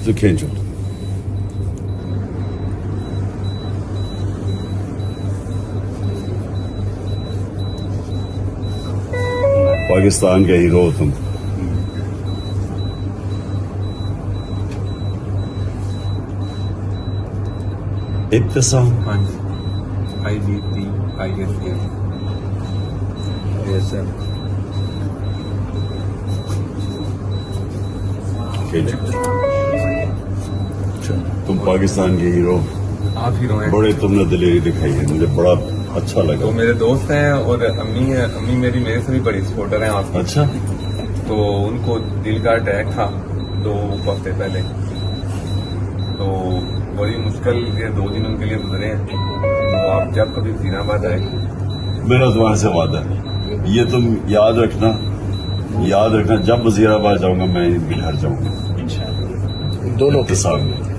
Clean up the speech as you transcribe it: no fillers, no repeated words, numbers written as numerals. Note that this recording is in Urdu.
تو کھینچو. پاکستان کا ہیرو تم. ابتسام. ہاں جی. IGT یس سر. تم پاکستان کے ہیرو. آپ ہیرو ہیں. بڑے تم نے دلیری دکھائی ہے, مجھے بڑا اچھا لگا. تو میرے دوست ہیں اور امی ہیں. امی میری میرے سے بھی بڑی سپورٹر ہیں آپ کی. اچھا. تو ان کو دل کا اٹیک تھا 2 ہفتے پہلے, تو بڑی مشکل یہ 2 دن ان کے لیے گزرے ہیں. تو آپ جب کبھی وزیر آباد آئے, میرا تمہارے سے وعدہ ہے, یہ تم یاد رکھنا, جب وزیر آباد جاؤں گا میں ان کے گھر جاؤں گا دونوں کے سامنے.